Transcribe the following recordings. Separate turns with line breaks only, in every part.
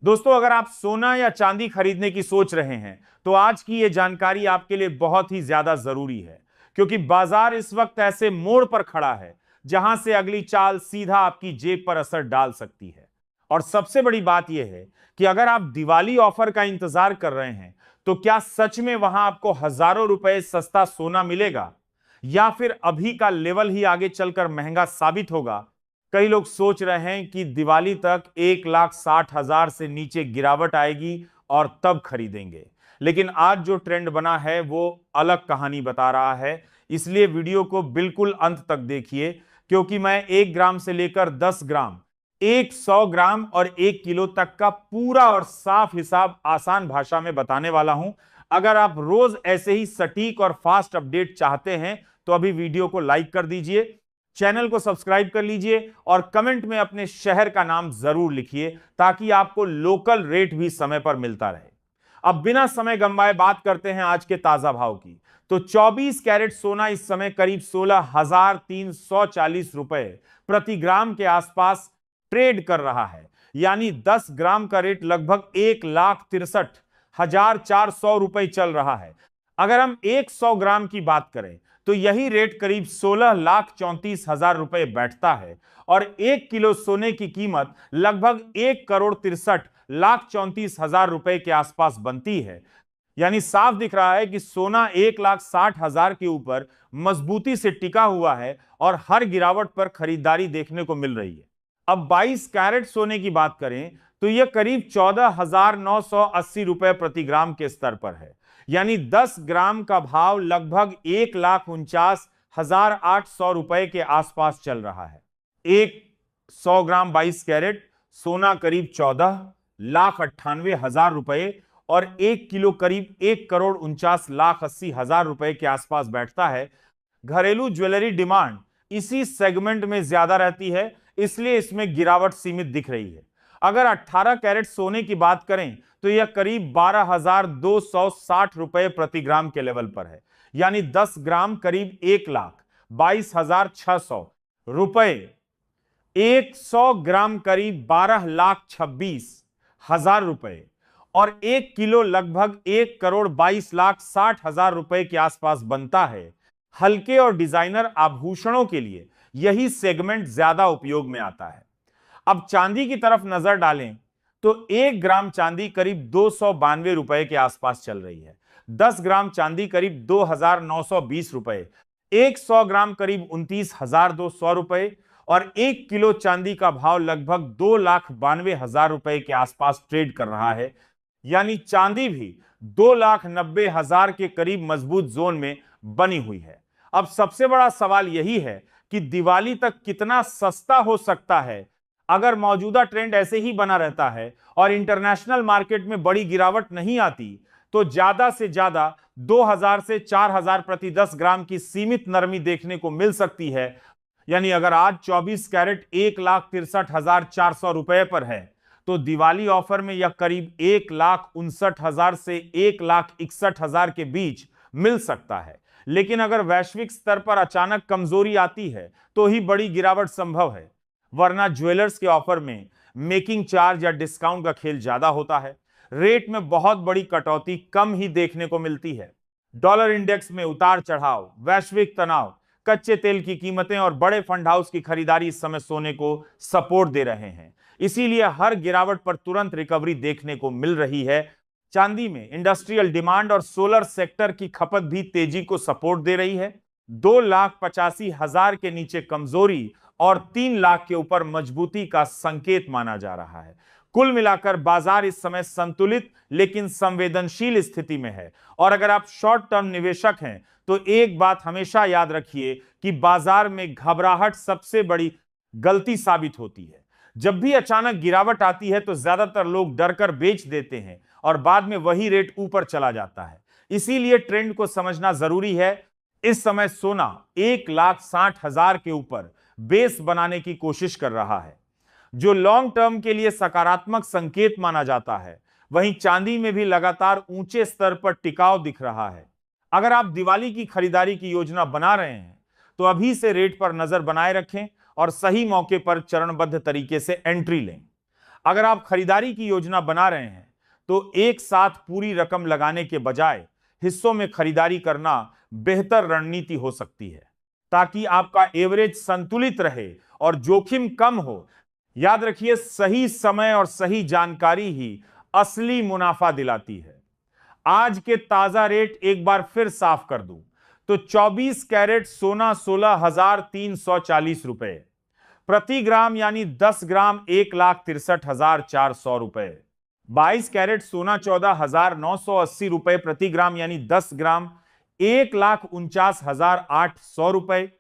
दोस्तों, अगर आप सोना या चांदी खरीदने की सोच रहे हैं तो आज की यह जानकारी आपके लिए बहुत ही ज्यादा जरूरी है, क्योंकि बाजार इस वक्त ऐसे मोड़ पर खड़ा है जहां से अगली चाल सीधा आपकी जेब पर असर डाल सकती है। और सबसे बड़ी बात यह है कि अगर आप दिवाली ऑफर का इंतजार कर रहे हैं तो क्या सच में वहां आपको हजारों रुपए सस्ता सोना मिलेगा, या फिर अभी का लेवल ही आगे चलकर महंगा साबित होगा। कई लोग सोच रहे हैं कि दिवाली तक 1,60,000 से नीचे गिरावट आएगी और तब खरीदेंगे, लेकिन आज जो ट्रेंड बना है वो अलग कहानी बता रहा है। इसलिए वीडियो को बिल्कुल अंत तक देखिए, क्योंकि मैं 1 ग्राम से लेकर 10 ग्राम, 100 ग्राम और 1 किलो तक का पूरा और साफ हिसाब आसान भाषा में बताने वाला हूं। अगर आप रोज ऐसे ही सटीक और फास्ट अपडेट चाहते हैं तो अभी वीडियो को लाइक कर दीजिए, चैनल को सब्सक्राइब कर लीजिए और कमेंट में अपने शहर का नाम जरूर लिखिए, ताकि आपको लोकल रेट भी समय पर मिलता रहे। अब बिना समय गंवाए बात करते हैं आज के ताजा भाव की। तो 24 कैरेट सोना इस समय करीब 16,340 रुपए प्रति ग्राम के आसपास ट्रेड कर रहा है, यानी 10 ग्राम का रेट लगभग 1,63,400 रुपए चल रहा है। अगर हम 100 ग्राम की बात करें तो यही रेट करीब 16,34,000 रुपए बैठता है और 1 किलो सोने की कीमत लगभग 1,63,34,000 रुपए के आसपास बनती है। यानी साफ दिख रहा है कि सोना 1,60,000 के ऊपर मजबूती से टिका हुआ है और हर गिरावट पर खरीदारी देखने को मिल रही है। अब 22 कैरेट सोने की बात करें तो यह करीब 14,980 रुपए प्रति ग्राम के स्तर पर है, यानी 10 ग्राम का भाव लगभग 1,49,800 रुपए के आसपास चल रहा है। 100 ग्राम 22 कैरेट सोना करीब 14,98,000 रुपए और 1 किलो करीब 1,49,80,000 रुपए के आसपास बैठता है। घरेलू ज्वेलरी डिमांड इसी सेगमेंट में ज्यादा रहती है, इसलिए इसमें गिरावट सीमित दिख रही है। अगर 18 कैरेट सोने की बात करें तो यह करीब 12,260 रुपए प्रति ग्राम के लेवल पर है, यानी 10 ग्राम करीब 1,22,600 रुपए, 100 ग्राम करीब 12,26,000 रुपए और 1 किलो लगभग 1,22,60,000 रुपए के आसपास बनता है। हल्के और डिजाइनर आभूषणों के लिए यही सेगमेंट ज्यादा उपयोग में आता है। अब चांदी की तरफ नजर डालें तो 1 ग्राम चांदी करीब 292 रुपए के आसपास चल रही है। 10 ग्राम चांदी करीब 2,920 रुपए, 100 ग्राम करीब 29,200 रुपए और 1 किलो चांदी का भाव लगभग 2,92,000 रुपए के आसपास ट्रेड कर रहा है। यानी चांदी भी 2,90,000 के करीब मजबूत जोन में बनी हुई है। अब सबसे बड़ा सवाल यही है कि दिवाली तक कितना सस्ता हो सकता है। अगर मौजूदा ट्रेंड ऐसे ही बना रहता है और इंटरनेशनल मार्केट में बड़ी गिरावट नहीं आती तो ज्यादा से ज्यादा 2,000 से 4,000 प्रति 10 ग्राम की सीमित नरमी देखने को मिल सकती है। यानी अगर आज 24 कैरेट 1,63,400 रुपए पर है तो दिवाली ऑफर में यह करीब 1,59,000 से 1,61,000 के बीच मिल सकता है। लेकिन अगर वैश्विक स्तर पर अचानक कमजोरी आती है तो ही बड़ी गिरावट संभव है, वरना ज्वेलर्स के ऑफर में मेकिंग चार्ज या डिस्काउंट का खेल ज्यादा होता है। रेट में बहुत बड़ी कटौती कम ही देखने को मिलती है। डॉलर इंडेक्स में उतार चढ़ाव, वैश्विक तनाव, कच्चे तेल की कीमतें और बड़े फंड हाउस की खरीदारी इस समय सोने को सपोर्ट दे रहे हैं, इसीलिए हर गिरावट पर तुरंत रिकवरी देखने को मिल रही है। चांदी में इंडस्ट्रियल डिमांड और सोलर सेक्टर की खपत भी तेजी को सपोर्ट दे रही है। 2,85,000 के नीचे कमजोरी और 3 लाख के ऊपर मजबूती का संकेत माना जा रहा है। कुल मिलाकर बाजार इस समय संतुलित लेकिन संवेदनशील स्थिति में है। और अगर आप शॉर्ट टर्म निवेशक हैं तो एक बात हमेशा याद रखिए कि बाजार में घबराहट सबसे बड़ी गलती साबित होती है। जब भी अचानक गिरावट आती है तो ज्यादातर लोग डरकर बेच देते हैं और बाद में वही रेट ऊपर चला जाता है। इसीलिए ट्रेंड को समझना जरूरी है। इस समय सोना 1,60,000 के ऊपर बेस बनाने की कोशिश कर रहा है, जो लॉन्ग टर्म के लिए सकारात्मक संकेत माना जाता है। वहीं चांदी में भी लगातार ऊंचे स्तर पर टिकाव दिख रहा है। अगर आप दिवाली की खरीदारी की योजना बना रहे हैं तो अभी से रेट पर नजर बनाए रखें और सही मौके पर चरणबद्ध तरीके से एंट्री लें। अगर आप खरीदारी की योजना बना रहे हैं तो एक साथ पूरी रकम लगाने के बजाय हिस्सों में खरीदारी करना बेहतर रणनीति हो सकती है, ताकि आपका एवरेज संतुलित रहे और जोखिम कम हो। याद रखिए, सही समय और सही जानकारी ही असली मुनाफा दिलाती है। आज के ताजा रेट एक बार फिर साफ कर दूं तो 24 कैरेट सोना 16,340 रुपए प्रति ग्राम, यानी 10 ग्राम 1,63,400 रुपए। 22 कैरेट सोना 14,980 रुपए प्रति ग्राम, यानी 10 ग्राम 1,49,800 रुपए।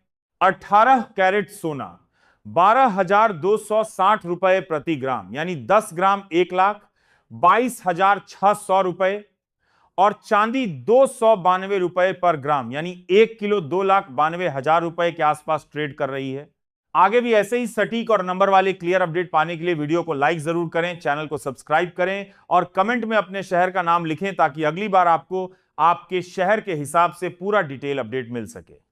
18 कैरेट सोना 12,260 रुपए प्रति ग्राम, यानी 10 ग्राम 1,22,600 रुपए। और चांदी 292 रुपए पर ग्राम, यानी 1 किलो 2,92,000 रुपए के आसपास ट्रेड कर रही है। आगे भी ऐसे ही सटीक और नंबर वाले क्लियर अपडेट पाने के लिए वीडियो को लाइक जरूर करें, चैनल को सब्सक्राइब करें और कमेंट में अपने शहर का नाम लिखें, ताकि अगली बार आपको आपके शहर के हिसाब से पूरा डिटेल अपडेट मिल सके।